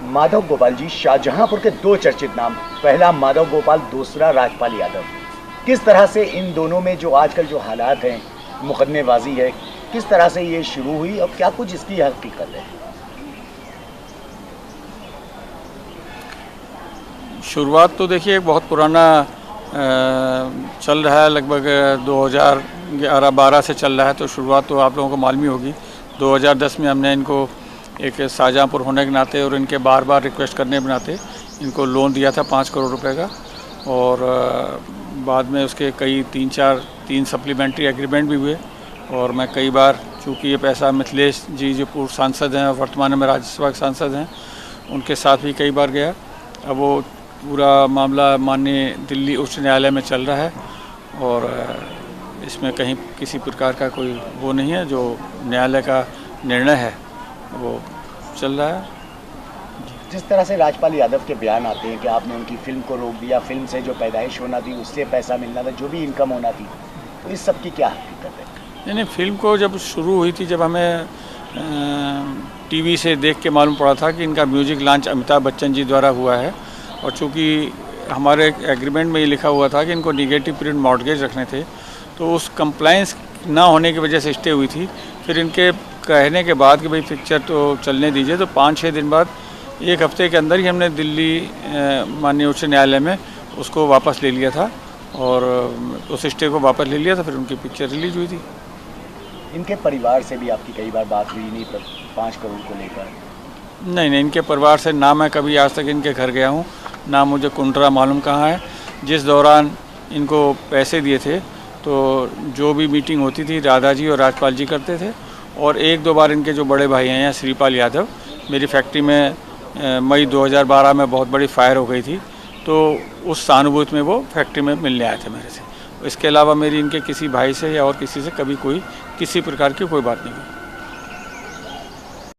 माधव गोपाल जी, शाहजहांपुर के दो चर्चित नाम, पहला माधव गोपाल, दूसरा राजपाल यादव। किस तरह से इन दोनों में जो आजकल जो हालात हैं, मुकदमेबाजी है, किस तरह से ये शुरू हुई और क्या कुछ इसकी हकीकत है? शुरुआत तो देखिए बहुत पुराना चल रहा है, लगभग 2011-12 से चल रहा है। तो शुरुआत तो आप लोगों को मालूम ही होगी। 2010 में हमने इनको एक शाहजहांपुर होने के नाते और इनके बार बार रिक्वेस्ट करने के नाते इनको लोन दिया था 5 करोड़ रुपए का। और बाद में उसके कई 3 सप्लीमेंट्री एग्रीमेंट भी हुए। और मैं कई बार, चूँकि ये पैसा मिथिलेश जी जो पूर्व सांसद हैं और वर्तमान में राज्यसभा के सांसद हैं, उनके साथ भी कई बार गया। अब वो पूरा मामला माननीय दिल्ली उच्च न्यायालय में चल रहा है और इसमें कहीं किसी प्रकार का कोई वो नहीं है। जो न्यायालय का निर्णय है वो चल रहा है। जिस तरह से राजपाल यादव के बयान आते हैं कि आपने उनकी फिल्म को रोक दिया, फिल्म से जो पैदाइश होना थी उससे पैसा मिलना था, जो भी इनकम होना थी, तो इस सब की क्या हकीकत है? नहीं, फिल्म को जब शुरू हुई थी, जब हमें टीवी से देख के मालूम पड़ा था कि इनका म्यूजिक लॉन्च अमिताभ बच्चन जी द्वारा हुआ है। और चूँकि हमारे एग्रीमेंट में ये लिखा हुआ था कि इनको निगेटिव पीरियड मॉर्टगेज रखने थे, तो उस कंप्लाइंस ना होने की वजह से स्टे हुई थी। फिर इनके कहने के बाद कि भाई पिक्चर तो चलने दीजिए, तो 5-6 दिन बाद, 1 हफ्ते के अंदर ही हमने दिल्ली माननीय उच्च न्यायालय में उसको वापस ले लिया था और उस स्टे को वापस ले लिया था। फिर उनकी पिक्चर रिलीज हुई थी। इनके परिवार से भी आपकी कई बार बात हुई नहीं पर 5 करोड़ को लेकर? नहीं, इनके परिवार से ना मैं कभी आज तक इनके घर गया हूँ, ना मुझे कुंटरा मालूम कहाँ है। जिस दौरान इनको पैसे दिए थे, तो जो भी मीटिंग होती थी राधा जी और राजपाल जी करते थे। और 1-2 बार इनके जो बड़े भाई हैं श्रीपाल यादव, मेरी फैक्ट्री में मई 2012 में बहुत बड़ी फायर हो गई थी, तो उस सहानुभूति में वो फैक्ट्री में मिलने आए थे मेरे से। इसके अलावा मेरी इनके किसी भाई से या और किसी से कभी कोई किसी प्रकार की कोई बात नहीं हुई।